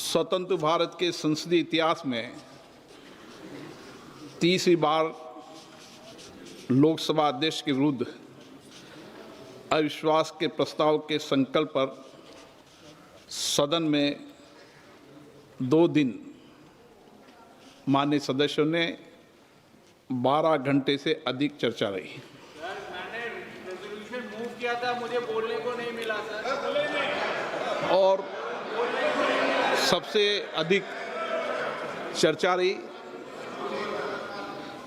स्वतंत्र भारत के संसदीय इतिहास में तीसरी बार लोकसभा अध्यक्ष के विरुद्ध अविश्वास के प्रस्ताव के संकल्प पर सदन में 2 दिन माननीय सदस्यों ने 12 घंटे से अधिक चर्चा रही। सर, मैंने रेजोल्यूशन मूव किया था, मुझे बोलने को नहीं मिला सर। और सबसे अधिक चर्चा रही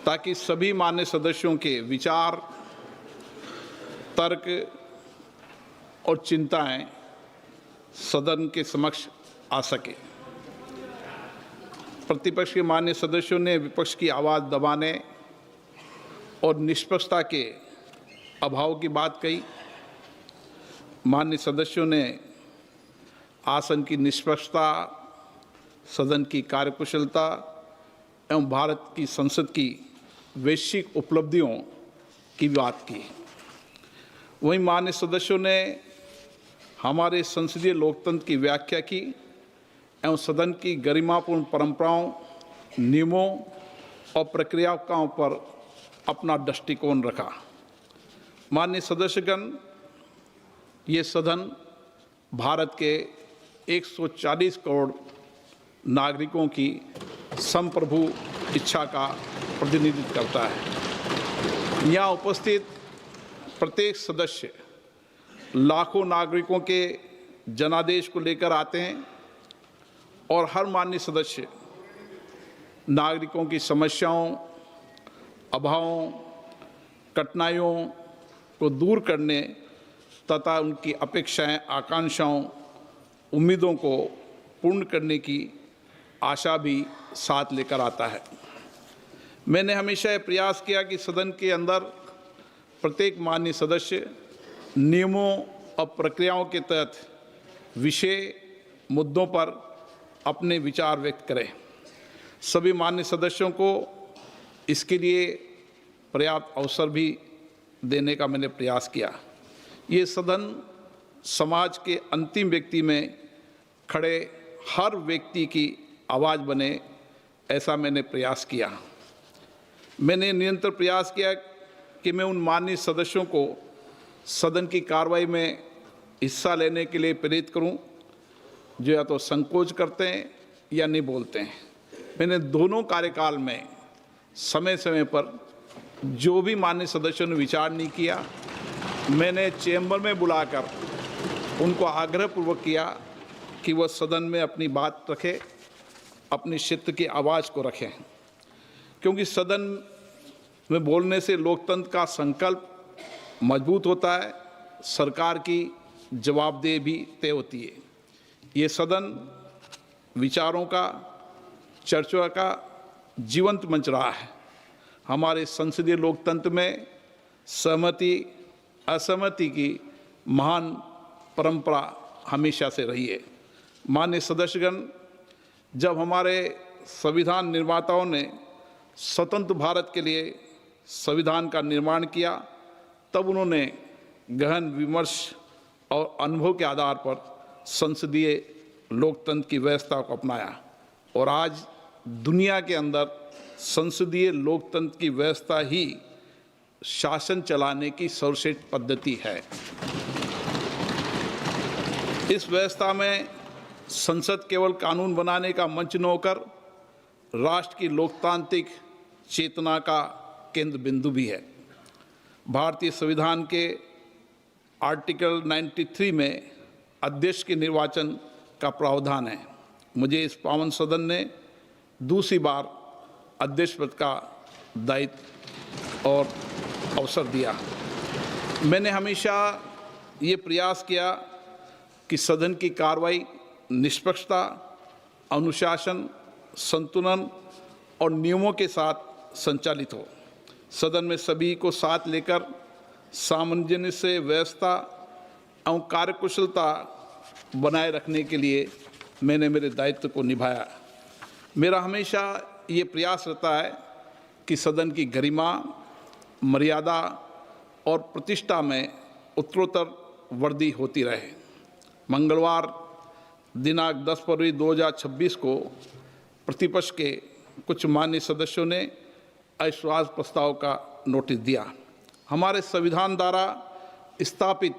ताकि सभी मान्य सदस्यों के विचार, तर्क और चिंताएं सदन के समक्ष आ सके। प्रतिपक्ष के मान्य सदस्यों ने विपक्ष की आवाज़ दबाने और निष्पक्षता के अभाव की बात कही। मान्य सदस्यों ने आसन की निष्पक्षता, सदन की कार्यकुशलता एवं भारत की संसद की वैश्विक उपलब्धियों की बात की। वहीं मान्य सदस्यों ने हमारे संसदीय लोकतंत्र की व्याख्या की एवं सदन की गरिमापूर्ण परंपराओं, नियमों और प्रक्रियाओं पर अपना दृष्टिकोण रखा। माननीय सदस्यगण, ये सदन भारत के 140 करोड़ नागरिकों की संप्रभु इच्छा का प्रतिनिधित्व करता है। यहाँ उपस्थित प्रत्येक सदस्य लाखों नागरिकों के जनादेश को लेकर आते हैं और हर माननीय सदस्य नागरिकों की समस्याओं, अभावों, कठिनाइयों को दूर करने तथा उनकी अपेक्षाएं, आकांक्षाओं, उम्मीदों को पूर्ण करने की आशा भी साथ लेकर आता है। मैंने हमेशा यह प्रयास किया कि सदन के अंदर प्रत्येक माननीय सदस्य नियमों और प्रक्रियाओं के तहत विषय मुद्दों पर अपने विचार व्यक्त करें। सभी माननीय सदस्यों को इसके लिए पर्याप्त अवसर भी देने का मैंने प्रयास किया। ये सदन समाज के अंतिम व्यक्ति में खड़े हर व्यक्ति की आवाज़ बने, ऐसा मैंने प्रयास किया। मैंने निरंतर प्रयास किया कि मैं उन माननीय सदस्यों को सदन की कार्रवाई में हिस्सा लेने के लिए प्रेरित करूं, जो या तो संकोच करते हैं या नहीं बोलते हैं। मैंने दोनों कार्यकाल में समय समय पर जो भी माननीय सदस्यों ने विचार नहीं किया, मैंने चैम्बर में बुलाकर उनको आग्रहपूर्वक किया कि वह सदन में अपनी बात रखें, अपनी क्षेत्र की आवाज़ को रखें, क्योंकि सदन में बोलने से लोकतंत्र का संकल्प मजबूत होता है, सरकार की जवाबदेही भी तय होती है। ये सदन विचारों का, चर्चा का जीवंत मंच रहा है। हमारे संसदीय लोकतंत्र में सहमति असहमति की महान परंपरा हमेशा से रही है। माननीय सदस्यगण, जब हमारे संविधान निर्माताओं ने स्वतंत्र भारत के लिए संविधान का निर्माण किया, तब उन्होंने गहन विमर्श और अनुभव के आधार पर संसदीय लोकतंत्र की व्यवस्था को अपनाया और आज दुनिया के अंदर संसदीय लोकतंत्र की व्यवस्था ही शासन चलाने की सर्वश्रेष्ठ पद्धति है। इस व्यवस्था में संसद केवल कानून बनाने का मंच न होकर राष्ट्र की लोकतांत्रिक चेतना का केंद्र बिंदु भी है। भारतीय संविधान के आर्टिकल 93 में अध्यक्ष के निर्वाचन का प्रावधान है। मुझे इस पावन सदन ने दूसरी बार अध्यक्ष पद का दायित्व और अवसर दिया। मैंने हमेशा ये प्रयास किया कि सदन की कार्रवाई निष्पक्षता, अनुशासन, संतुलन और नियमों के साथ संचालित हो। सदन में सभी को साथ लेकर सामंजस्य से व्यवस्था एवं कार्यकुशलता बनाए रखने के लिए मैंने मेरे दायित्व को निभाया। मेरा हमेशा ये प्रयास रहता है कि सदन की गरिमा, मर्यादा और प्रतिष्ठा में उत्तरोत्तर वृद्धि होती रहे। मंगलवार दिनांक 10 फरवरी 2026 को प्रतिपक्ष के कुछ माननीय सदस्यों ने अविश्वास प्रस्ताव का नोटिस दिया। हमारे संविधान द्वारा स्थापित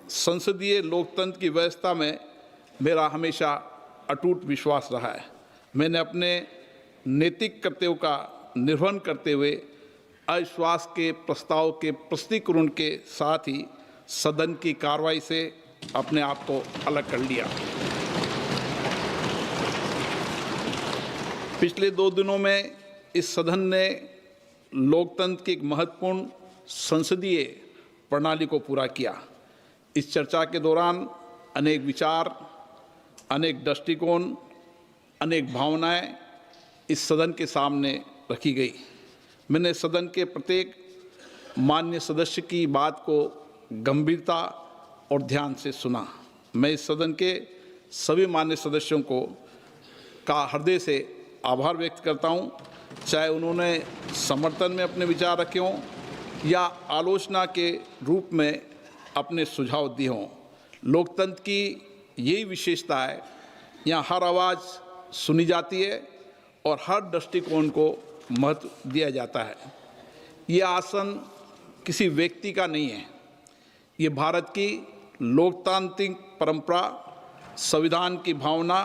संसदीय लोकतंत्र की व्यवस्था में मेरा हमेशा अटूट विश्वास रहा है। मैंने अपने नैतिक कर्तव्यों का निर्वहन करते हुए अविश्वास के प्रस्ताव के प्रस्तुतीकरण के साथ ही सदन की कार्रवाई से अपने आप को अलग कर लिया। पिछले 2 दिनों में इस सदन ने लोकतंत्र की एक महत्वपूर्ण संसदीय प्रणाली को पूरा किया। इस चर्चा के दौरान अनेक विचार, अनेक दृष्टिकोण, अनेक भावनाएं इस सदन के सामने रखी गई। मैंने सदन के प्रत्येक माननीय सदस्य की बात को गंभीरता और ध्यान से सुना। मैं इस सदन के सभी माननीय सदस्यों का हृदय से आभार व्यक्त करता हूं, चाहे उन्होंने समर्थन में अपने विचार रखे हों या आलोचना के रूप में अपने सुझाव दिए हों। लोकतंत्र की यही विशेषता है, यहाँ हर आवाज़ सुनी जाती है और हर दृष्टिकोण को महत्व दिया जाता है। ये आसन किसी व्यक्ति का नहीं है, ये भारत की लोकतांत्रिक परंपरा, संविधान की भावना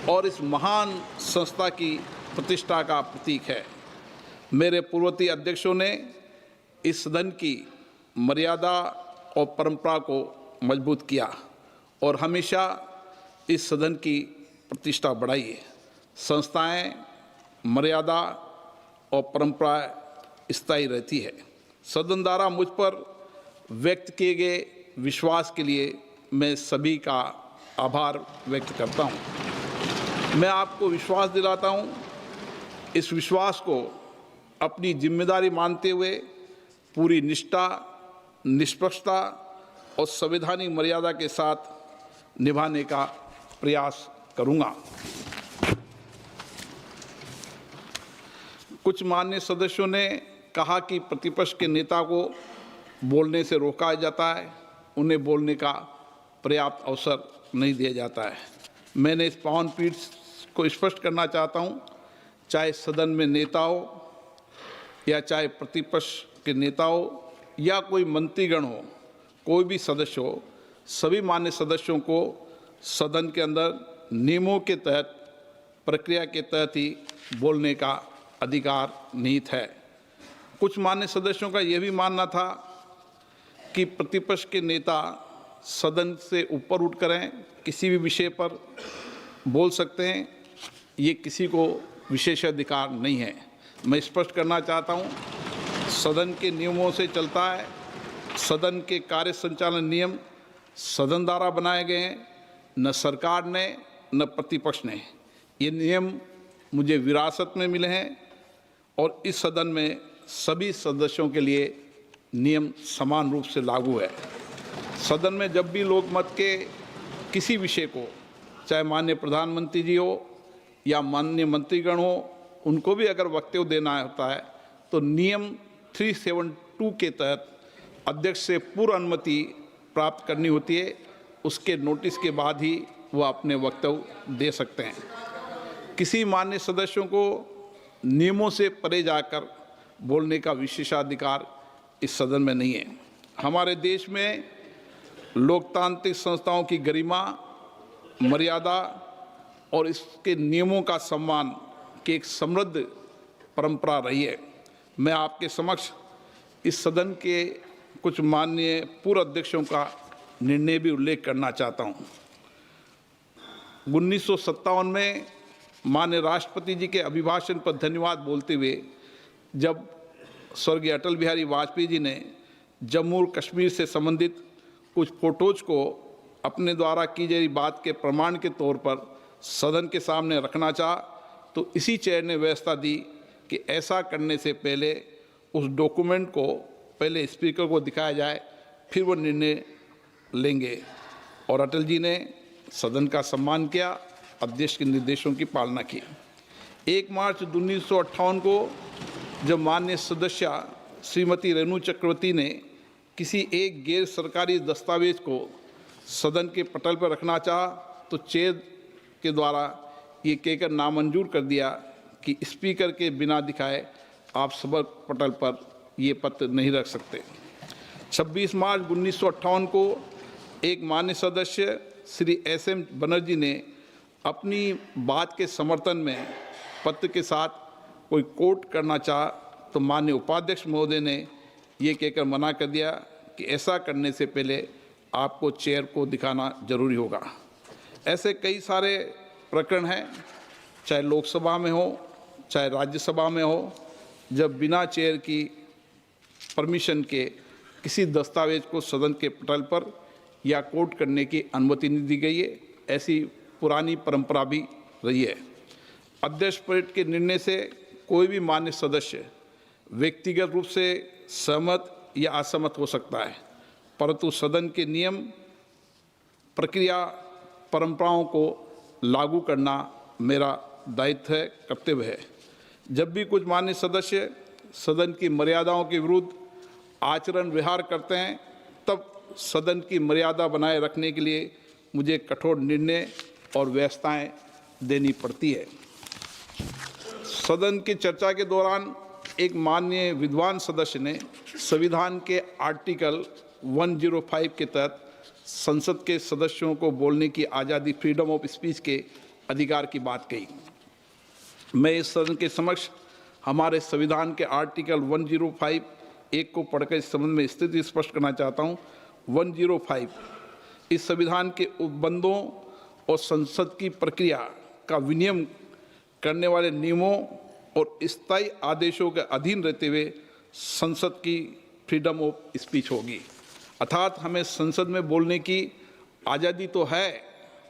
और इस महान संस्था की प्रतिष्ठा का प्रतीक है। मेरे पूर्ववर्ती अध्यक्षों ने इस सदन की मर्यादा और परंपरा को मजबूत किया और हमेशा इस सदन की प्रतिष्ठा बढ़ाई है। संस्थाएं, मर्यादा और परंपरा स्थायी रहती है। सदन द्वारा मुझ पर व्यक्त किए गए विश्वास के लिए मैं सभी का आभार व्यक्त करता हूं। मैं आपको विश्वास दिलाता हूं, इस विश्वास को अपनी जिम्मेदारी मानते हुए पूरी निष्ठा, निष्पक्षता और संवैधानिक मर्यादा के साथ निभाने का प्रयास करूंगा। कुछ माननीय सदस्यों ने कहा कि प्रतिपक्ष के नेता को बोलने से रोका जाता है, उन्हें बोलने का पर्याप्त अवसर नहीं दिया जाता है। मैंने इस पावन पीठ को स्पष्ट करना चाहता हूं, चाहे सदन में नेता हो या चाहे प्रतिपक्ष के नेता हो या कोई मंत्रीगण हो, कोई भी सदस्य हो, सभी मान्य सदस्यों को सदन के अंदर नियमों के तहत, प्रक्रिया के तहत ही बोलने का अधिकार निहित है। कुछ मान्य सदस्यों का यह भी मानना था कि प्रतिपक्ष के नेता सदन से ऊपर उठ करें किसी भी विषय पर बोल सकते हैं, ये किसी को विशेषाधिकार नहीं है। मैं स्पष्ट करना चाहता हूँ, सदन के नियमों से चलता है। सदन के कार्य संचालन नियम सदन द्वारा बनाए गए हैं, न सरकार ने न प्रतिपक्ष ने। ये नियम मुझे विरासत में मिले हैं और इस सदन में सभी सदस्यों के लिए नियम समान रूप से लागू है। सदन में जब भी लोकमत के किसी विषय को, चाहे माननीय प्रधानमंत्री जी हो या माननीय मंत्रीगण हो, उनको भी अगर वक्तव्य देना होता है तो नियम 372 के तहत अध्यक्ष से पूर्व अनुमति प्राप्त करनी होती है। उसके नोटिस के बाद ही वह अपने वक्तव्य दे सकते हैं। किसी माननीय सदस्यों को नियमों से परे जाकर बोलने का विशेषाधिकार इस सदन में नहीं है। हमारे देश में लोकतांत्रिक संस्थाओं की गरिमा, मर्यादा और इसके नियमों का सम्मान की एक समृद्ध परंपरा रही है। मैं आपके समक्ष इस सदन के कुछ माननीय पूर्व अध्यक्षों का निर्णय भी उल्लेख करना चाहता हूँ। 1957 में माननीय राष्ट्रपति जी के अभिभाषण पर धन्यवाद बोलते हुए जब स्वर्गीय अटल बिहारी वाजपेयी जी ने जम्मू और कश्मीर से संबंधित कुछ फोटोज को अपने द्वारा की गई बात के प्रमाण के तौर पर सदन के सामने रखना चाहा, तो इसी चेयर ने व्यवस्था दी कि ऐसा करने से पहले उस डॉक्यूमेंट को पहले स्पीकर को दिखाया जाए, फिर वो निर्णय लेंगे। और अटल जी ने सदन का सम्मान किया, अध्यक्ष के निर्देशों की पालना की। 1 मार्च 1958 को जब माननीय सदस्य श्रीमती रेणु चक्रवर्ती ने किसी एक गैर सरकारी दस्तावेज को सदन के पटल पर रखना चाहा, तो चेयर के द्वारा ये कहकर नामंजूर कर दिया कि स्पीकर के बिना दिखाए आप सभा पटल पर ये पत्र नहीं रख सकते। 26 मार्च 1958 को एक मान्य सदस्य श्री SM बनर्जी ने अपनी बात के समर्थन में पत्र के साथ कोई कोट करना चाहा तो माननीय उपाध्यक्ष महोदय ने ये कहकर मना कर दिया कि ऐसा करने से पहले आपको चेयर को दिखाना जरूरी होगा। ऐसे कई सारे प्रकरण हैं, चाहे लोकसभा में हो चाहे राज्यसभा में हो, जब बिना चेयर की परमिशन के किसी दस्तावेज को सदन के पटल पर या कोट करने की अनुमति नहीं दी गई है। ऐसी पुरानी परंपरा भी रही है। अध्यक्ष परेड के निर्णय से कोई भी मान्य सदस्य व्यक्तिगत रूप से सहमत या असहमत हो सकता है, परंतु सदन के नियम, प्रक्रिया, परंपराओं को लागू करना मेरा दायित्व है, कर्तव्य है। जब भी कुछ मान्य सदस्य सदन की मर्यादाओं के विरुद्ध आचरण व्यवहार करते हैं, तब सदन की मर्यादा बनाए रखने के लिए मुझे कठोर निर्णय और व्यवस्थाएं देनी पड़ती है। सदन की चर्चा के दौरान एक माननीय विद्वान सदस्य ने संविधान के आर्टिकल 105 के तहत संसद के सदस्यों को बोलने की आज़ादी, फ्रीडम ऑफ स्पीच के अधिकार की बात कही। मैं इस सदन के समक्ष हमारे संविधान के आर्टिकल 105 एक को पढ़कर इस संबंध में स्थिति स्पष्ट करना चाहता हूँ। 105 इस संविधान के उपबंधों और संसद की प्रक्रिया का विनियमन करने वाले नियमों और स्थायी आदेशों के अधीन रहते हुए संसद की फ्रीडम ऑफ स्पीच होगी। अर्थात हमें संसद में बोलने की आज़ादी तो है,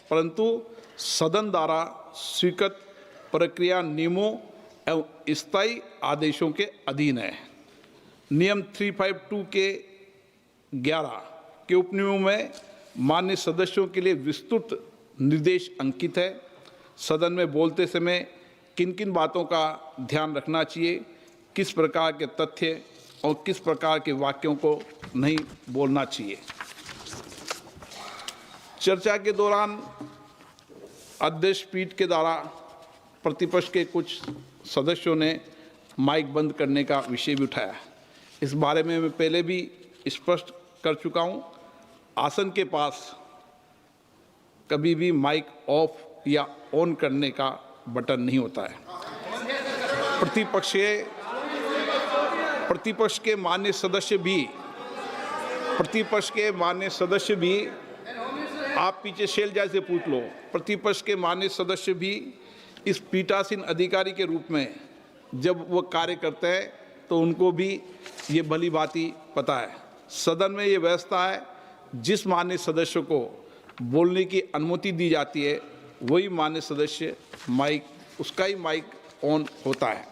परंतु सदन द्वारा स्वीकृत प्रक्रिया, नियमों एवं स्थायी आदेशों के अधीन है। नियम 352 के 11 के उपनियमों में मान्य सदस्यों के लिए विस्तृत निर्देश अंकित है। सदन में बोलते समय किन किन बातों का ध्यान रखना चाहिए, किस प्रकार के तथ्य और किस प्रकार के वाक्यों को नहीं बोलना चाहिए। चर्चा के दौरान अध्यक्ष पीठ के द्वारा प्रतिपक्ष के कुछ सदस्यों ने माइक बंद करने का विषय भी उठाया। इस बारे में मैं पहले भी स्पष्ट कर चुका हूं। आसन के पास कभी भी माइक ऑफ या ऑन करने का बटन नहीं होता है। प्रतिपक्ष के मान्य सदस्य भी आप पीछे शैलजा से पूछ लो, प्रतिपक्ष के मान्य सदस्य भी इस पीठासीन अधिकारी के रूप में जब वो कार्य करते हैं तो उनको भी ये भली भांति पता है। सदन में ये व्यवस्था है, जिस मान्य सदस्य को बोलने की अनुमति दी जाती है वही मान्य सदस्य उसका ही माइक ऑन होता है।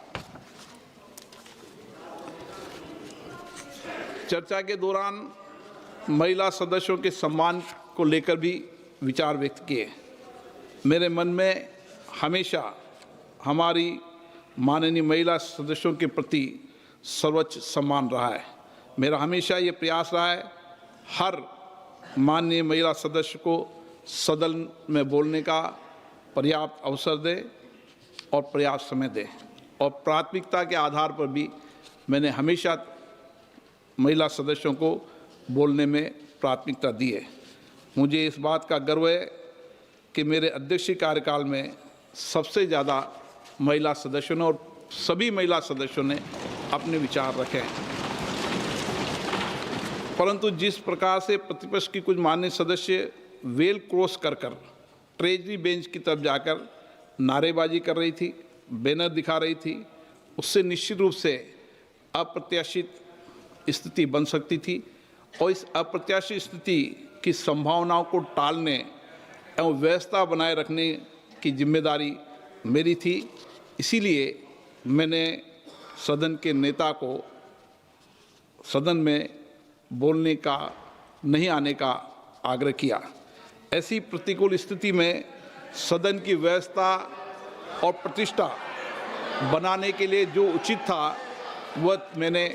चर्चा के दौरान महिला सदस्यों के सम्मान को लेकर भी विचार व्यक्त किए। मेरे मन में हमेशा हमारी माननीय महिला सदस्यों के प्रति सर्वोच्च सम्मान रहा है। मेरा हमेशा ये प्रयास रहा है हर माननीय महिला सदस्य को सदन में बोलने का पर्याप्त अवसर दें और पर्याप्त समय दें, और प्राथमिकता के आधार पर भी मैंने हमेशा महिला सदस्यों को बोलने में प्राथमिकता दी है। मुझे इस बात का गर्व है कि मेरे अध्यक्षीय कार्यकाल में सबसे ज़्यादा महिला सदस्यों ने और सभी महिला सदस्यों ने अपने विचार रखे हैं। परंतु जिस प्रकार से प्रतिपक्ष की कुछ मान्य सदस्य वेल क्रॉस कर ट्रेजरी बेंच की तरफ जाकर नारेबाजी कर रही थी, बैनर दिखा रही थी, उससे निश्चित रूप से अप्रत्याशित स्थिति बन सकती थी, और इस अप्रत्याशित स्थिति की संभावनाओं को टालने एवं व्यवस्था बनाए रखने की जिम्मेदारी मेरी थी। इसीलिए मैंने सदन के नेता को सदन में बोलने का नहीं आने का आग्रह किया। ऐसी प्रतिकूल स्थिति में सदन की व्यवस्था और प्रतिष्ठा बनाने के लिए जो उचित था वह मैंने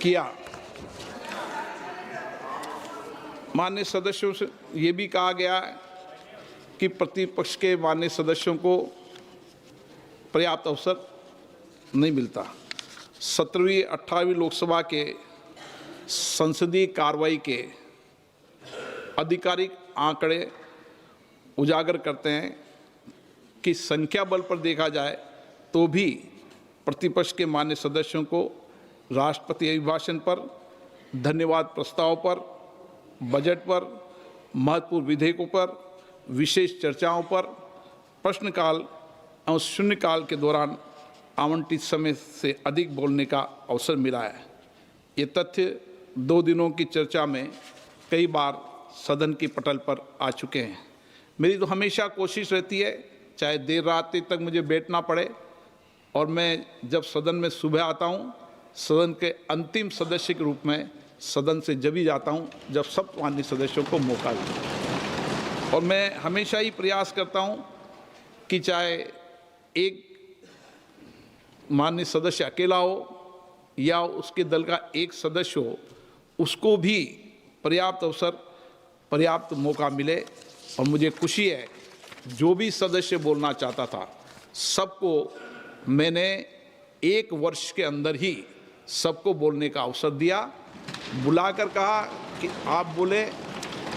किया। माननीय सदस्यों से ये भी कहा गया कि प्रतिपक्ष के माननीय सदस्यों को पर्याप्त अवसर नहीं मिलता। 17वीं 18वीं लोकसभा के संसदीय कार्रवाई के आधिकारिक आंकड़े उजागर करते हैं कि संख्या बल पर देखा जाए तो भी प्रतिपक्ष के माननीय सदस्यों को राष्ट्रपति अभिभाषण पर, धन्यवाद प्रस्ताव पर, बजट पर, महत्वपूर्ण विधेयकों पर, विशेष चर्चाओं पर, प्रश्नकाल और शून्यकाल के दौरान आवंटित समय से अधिक बोलने का अवसर मिला है। ये तथ्य 2 दिनों की चर्चा में कई बार सदन की पटल पर आ चुके हैं। मेरी तो हमेशा कोशिश रहती है, चाहे देर रात तक मुझे बैठना पड़े, और मैं जब सदन में सुबह आता हूँ, सदन के अंतिम सदस्य के रूप में सदन से जब ही जाता हूँ जब सब माननीय सदस्यों को मौका मिले। और मैं हमेशा ही प्रयास करता हूँ कि चाहे एक माननीय सदस्य अकेला हो या उसके दल का एक सदस्य हो, उसको भी पर्याप्त अवसर, पर्याप्त मौका मिले। और मुझे खुशी है, जो भी सदस्य बोलना चाहता था सबको मैंने 1 वर्ष के अंदर ही सबको बोलने का अवसर दिया। बुलाकर कहा कि आप बोले,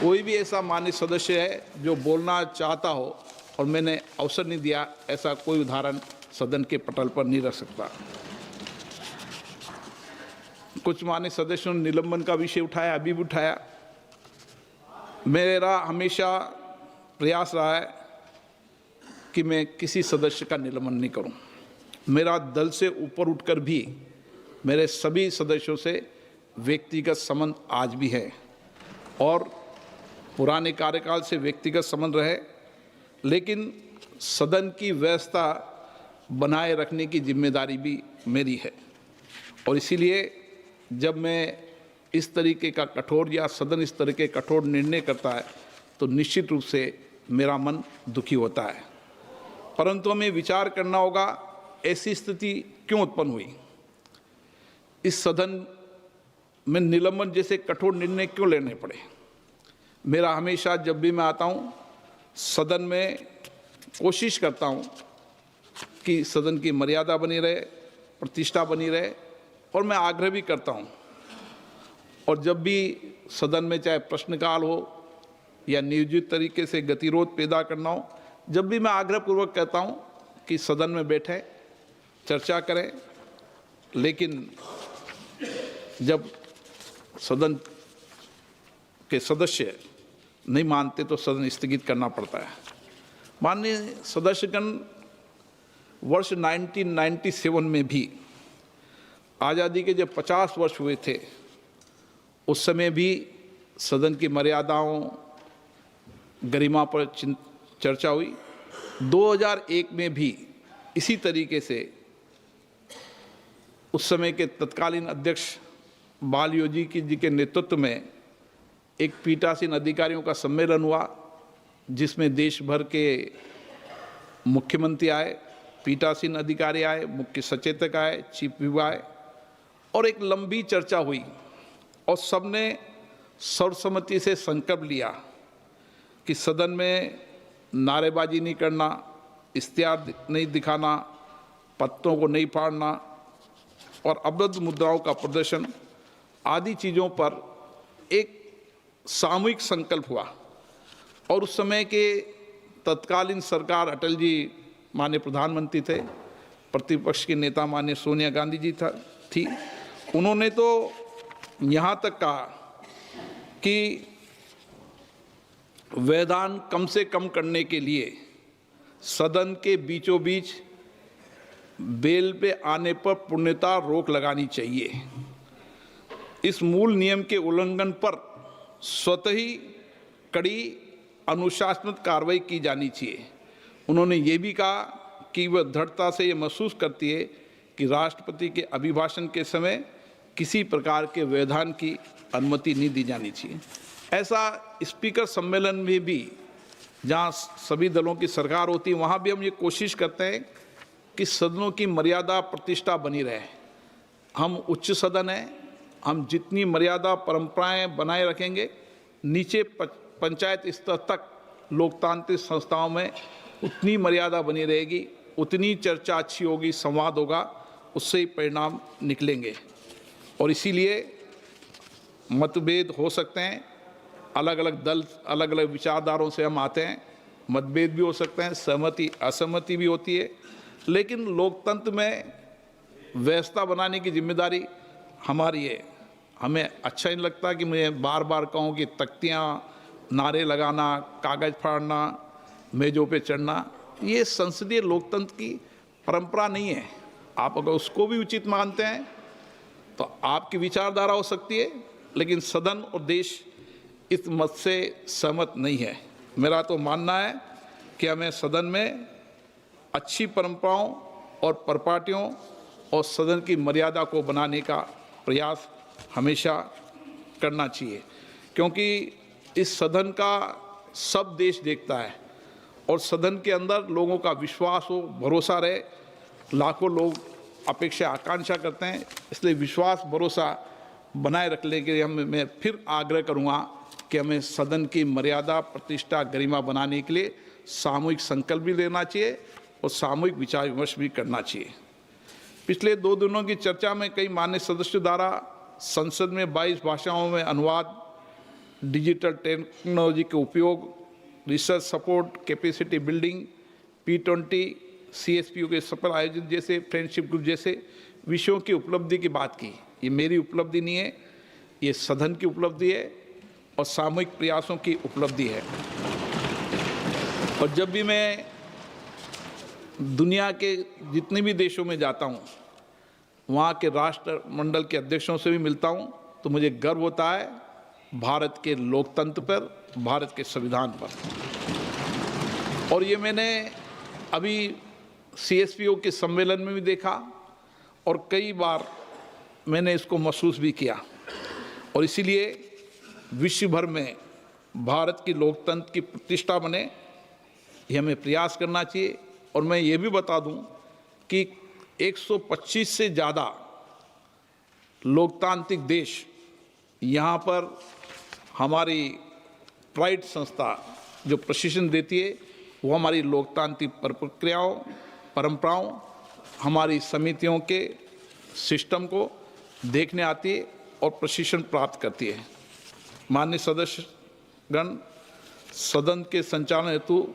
कोई भी ऐसा माननीय सदस्य है जो बोलना चाहता हो और मैंने अवसर नहीं दिया, ऐसा कोई उदाहरण सदन के पटल पर नहीं रख सकता। कुछ माननीय सदस्यों ने निलंबन का विषय उठाया, अभी भी उठाया। मेरा हमेशा प्रयास रहा है कि मैं किसी सदस्य का निलंबन नहीं करूं। मेरा दल से ऊपर उठकर भी मेरे सभी सदस्यों से व्यक्तिगत संबंध आज भी है, और पुराने कार्यकाल से व्यक्तिगत संबंध रहे, लेकिन सदन की व्यवस्था बनाए रखने की जिम्मेदारी भी मेरी है। और इसीलिए जब मैं इस तरीके का कठोर या सदन इस तरह के कठोर निर्णय करता है तो निश्चित रूप से मेरा मन दुखी होता है। परंतु हमें विचार करना होगा, ऐसी स्थिति क्यों उत्पन्न हुई, इस सदन में निलंबन जैसे कठोर निर्णय क्यों लेने पड़े। मेरा हमेशा जब भी मैं आता हूँ सदन में कोशिश करता हूँ कि सदन की मर्यादा बनी रहे, प्रतिष्ठा बनी रहे, और मैं आग्रह भी करता हूँ। और जब भी सदन में चाहे प्रश्नकाल हो या नियोजित तरीके से गतिरोध पैदा करना हो, जब भी मैं आग्रहपूर्वक कहता हूँ कि सदन में बैठें, चर्चा करें, लेकिन जब सदन के सदस्य नहीं मानते तो सदन स्थगित करना पड़ता है। माननीय सदस्यगण, वर्ष 1997 में भी आज़ादी के जब 50 वर्ष हुए थे, उस समय भी सदन की मर्यादाओं, गरिमा पर चर्चा हुई। 2001 में भी इसी तरीके से उस समय के तत्कालीन अध्यक्ष बालयोजी जी के नेतृत्व में एक पीठासीन अधिकारियों का सम्मेलन हुआ, जिसमें देश भर के मुख्यमंत्री आए, पीठासीन अधिकारी आए, मुख्य सचेतक आए, चीफ व्हिप आए, और एक लंबी चर्चा हुई। और सबने सर्वसम्मति से संकल्प लिया कि सदन में नारेबाजी नहीं करना, इश्तिहार नहीं दिखाना, पत्तों को नहीं फाड़ना और अवैध मुद्राओं का प्रदर्शन आदि चीज़ों पर एक सामूहिक संकल्प हुआ। और उस समय के तत्कालीन सरकार, अटल जी माननीय प्रधानमंत्री थे, प्रतिपक्ष के नेता माननीय सोनिया गांधी जी थी। उन्होंने तो यहाँ तक कहा कि व्यवधान कम से कम करने के लिए सदन के बीचों बीच बेल पे आने पर पूर्णतः रोक लगानी चाहिए। इस मूल नियम के उल्लंघन पर स्वतः ही कड़ी अनुशासनात्मक कार्रवाई की जानी चाहिए। उन्होंने ये भी कहा कि वह दृढ़ता से ये महसूस करती है कि राष्ट्रपति के अभिभाषण के समय किसी प्रकार के व्यवधान की अनुमति नहीं दी जानी चाहिए। ऐसा स्पीकर सम्मेलन में भी, जहाँ सभी दलों की सरकार होती है, वहाँ भी हम ये कोशिश करते हैं कि सदनों की मर्यादा प्रतिष्ठा बनी रहे। हम उच्च सदन हैं, हम जितनी मर्यादा परंपराएं बनाए रखेंगे, नीचे पंचायत स्तर तक लोकतांत्रिक संस्थाओं में उतनी मर्यादा बनी रहेगी, उतनी चर्चा अच्छी होगी, संवाद होगा, उससे ही परिणाम निकलेंगे। और इसीलिए मतभेद हो सकते हैं, अलग अलग दल, अलग अलग विचारधारों से हम आते हैं, मतभेद भी हो सकते हैं, सहमति असहमति भी होती है, लेकिन लोकतंत्र में व्यवस्था बनाने की जिम्मेदारी हमारी है। हमें अच्छा नहीं लगता कि मैं बार बार कहूँ कि तख्तियाँ, नारे लगाना, कागज़ फाड़ना, मेजों पे चढ़ना, ये संसदीय लोकतंत्र की परंपरा नहीं है। आप अगर उसको भी उचित मानते हैं तो आपकी विचारधारा हो सकती है, लेकिन सदन और देश इस मत से सहमत नहीं है। मेरा तो मानना है कि हमें सदन में अच्छी परंपराओं और परिपाटियों और सदन की मर्यादा को बनाने का प्रयास हमेशा करना चाहिए, क्योंकि इस सदन का सब देश देखता है और सदन के अंदर लोगों का विश्वास हो, भरोसा रहे। लाखों लोग अपेक्षा आकांक्षा करते हैं, इसलिए विश्वास भरोसा बनाए रखने के लिए मैं फिर आग्रह करूंगा कि हमें सदन की मर्यादा, प्रतिष्ठा, गरिमा बनाने के लिए सामूहिक संकल्प भी लेना चाहिए और सामूहिक विचार विमर्श भी करना चाहिए। पिछले 2 दिनों की चर्चा में कई मान्य सदस्यों द्वारा संसद में 22 भाषाओं में अनुवाद, डिजिटल टेक्नोलॉजी के उपयोग, research support, capacity building, P20, CSPO के सफल आयोजन जैसे फ्रेंडशिप ग्रुप जैसे विषयों की उपलब्धि की बात की। ये मेरी उपलब्धि नहीं है, ये सदन की उपलब्धि है और सामूहिक प्रयासों की उपलब्धि है। और जब भी मैं दुनिया के जितने भी देशों में जाता हूँ, वहाँ के राष्ट्रमंडल के अध्यक्षों से भी मिलता हूँ, तो मुझे गर्व होता है भारत के लोकतंत्र पर, भारत के संविधान पर। और ये मैंने अभी CSPO के सम्मेलन में भी देखा और कई बार मैंने इसको महसूस भी किया। और इसीलिए विश्व भर में भारत की लोकतंत्र की प्रतिष्ठा बने, ये हमें प्रयास करना चाहिए। और मैं ये भी बता दूं कि 125 से ज़्यादा लोकतांत्रिक देश यहाँ पर हमारी प्राइड संस्था जो प्रशिक्षण देती है, वो हमारी लोकतांत्रिक प्रक्रियाओं, परंपराओं, हमारी समितियों के सिस्टम को देखने आती है और प्रशिक्षण प्राप्त करती है। माननीय सदस्यगण, सदन के संचालन हेतु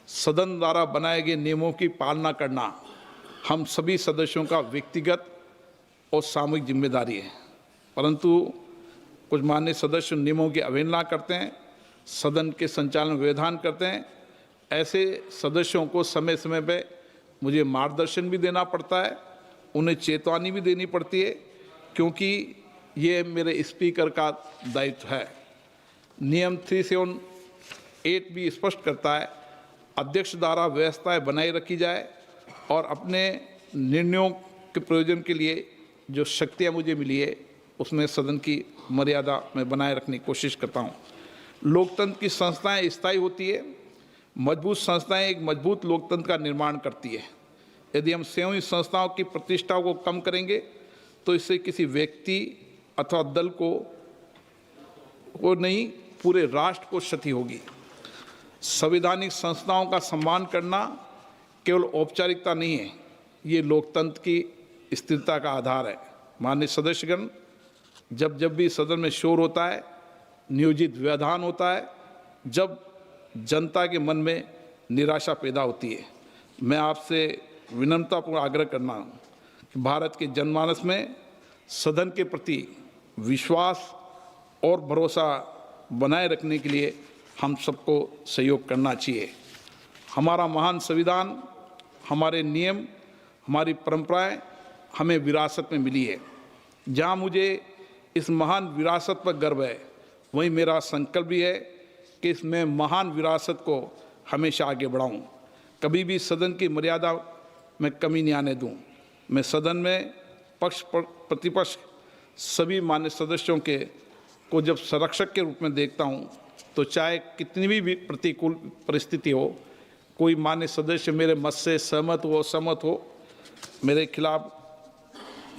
सदन द्वारा बनाए गए नियमों की पालना करना हम सभी सदस्यों का व्यक्तिगत और सामूहिक जिम्मेदारी है, परंतु कुछ माननीय सदस्य नियमों की अवहेलना करते हैं, सदन के संचालन में व्यवधान करते हैं। ऐसे सदस्यों को समय समय पे मुझे मार्गदर्शन भी देना पड़ता है, उन्हें चेतावनी भी देनी पड़ती है, क्योंकि ये मेरे स्पीकर का दायित्व है। नियम 378 भी स्पष्ट करता है, अध्यक्ष द्वारा व्यवस्थाएं बनाए रखी जाए और अपने निर्णयों के प्रयोजन के लिए जो शक्तियां मुझे मिली है, उसमें सदन की मर्यादा में बनाए रखने की कोशिश करता हूं। लोकतंत्र की संस्थाएं स्थायी होती है, मजबूत संस्थाएं एक मजबूत लोकतंत्र का निर्माण करती है। यदि हम स्वयं संस्थाओं की प्रतिष्ठा को कम करेंगे तो इससे किसी व्यक्ति अथवा दल को नहीं, पूरे राष्ट्र को क्षति होगी। संवैधानिक संस्थाओं का सम्मान करना केवल औपचारिकता नहीं है, ये लोकतंत्र की स्थिरता का आधार है। माननीय सदस्यगण, जब भी सदन में शोर होता है, नियोजित व्यवधान होता है, जब जनता के मन में निराशा पैदा होती है, मैं आपसे विनम्रतापूर्ण आग्रह करना कि भारत के जनमानस में सदन के प्रति विश्वास और भरोसा बनाए रखने के लिए हम सबको सहयोग करना चाहिए। हमारा महान संविधान, हमारे नियम, हमारी परंपराएं हमें विरासत में मिली है। जहां मुझे इस महान विरासत पर गर्व है, वहीं मेरा संकल्प भी है कि इसमें महान विरासत को हमेशा आगे बढ़ाऊं, कभी भी सदन की मर्यादा में कमी नहीं आने दूं। मैं सदन में पक्ष प्रतिपक्ष सभी मान्य सदस्यों को जब संरक्षक के रूप में देखता हूं, तो चाहे कितनी भी प्रतिकूल परिस्थिति हो, कोई मान्य सदस्य मेरे मत से सहमत हो असहमत हो, मेरे खिलाफ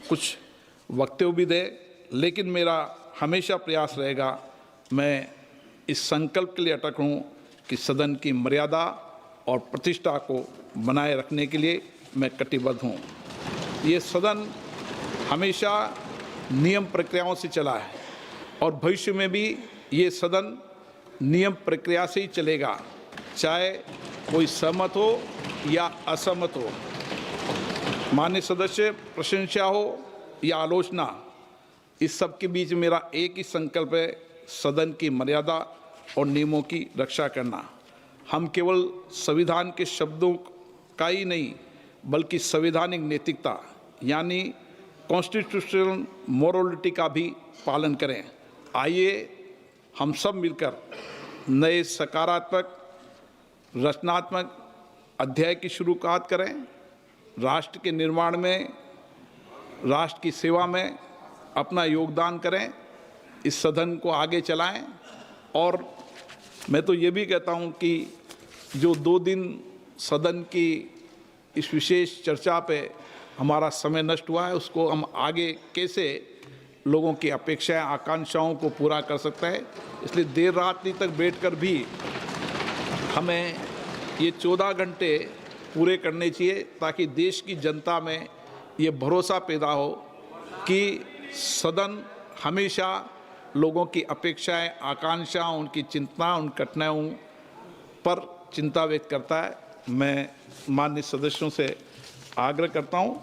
कुछ वक्तव्य भी दे, लेकिन मेरा हमेशा प्रयास रहेगा, मैं इस संकल्प के लिए अटक हूँ कि सदन की मर्यादा और प्रतिष्ठा को बनाए रखने के लिए मैं कटिबद्ध हूँ। ये सदन हमेशा नियम प्रक्रियाओं से चला है और भविष्य में भी ये सदन नियम प्रक्रिया से ही चलेगा, चाहे कोई सहमत हो या असहमत हो। माननीय सदस्य, प्रशंसा हो या आलोचना, इस सब के बीच मेरा एक ही संकल्प है, सदन की मर्यादा और नियमों की रक्षा करना। हम केवल संविधान के शब्दों का ही नहीं बल्कि संवैधानिक नैतिकता यानी कॉन्स्टिट्यूशनल मोरालिटी का भी पालन करें। आइए हम सब मिलकर नए सकारात्मक रचनात्मक अध्याय की शुरुआत करें। राष्ट्र के निर्माण में, राष्ट्र की सेवा में अपना योगदान करें, इस सदन को आगे चलाएं। और मैं तो ये भी कहता हूं कि जो 2 दिन सदन की इस विशेष चर्चा पे हमारा समय नष्ट हुआ है, उसको हम आगे कैसे लोगों की अपेक्षाएं, आकांक्षाओं को पूरा कर सकते हैं। इसलिए देर रात्रि तक बैठकर भी हमें ये 14 घंटे पूरे करने चाहिए ताकि देश की जनता में ये भरोसा पैदा हो कि सदन हमेशा लोगों की अपेक्षाएं, आकांक्षाएं, उनकी चिंता, उन कठिनाइयों पर चिंता व्यक्त करता है। मैं माननीय सदस्यों से आग्रह करता हूं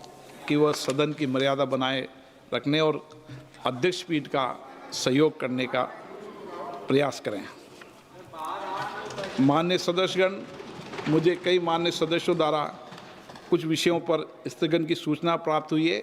कि वह सदन की मर्यादा बनाए रखने और अध्यक्ष पीठ का सहयोग करने का प्रयास करें। माननीय सदस्यगण, मुझे कई माननीय सदस्यों द्वारा कुछ विषयों पर स्थगन की सूचना प्राप्त हुई है।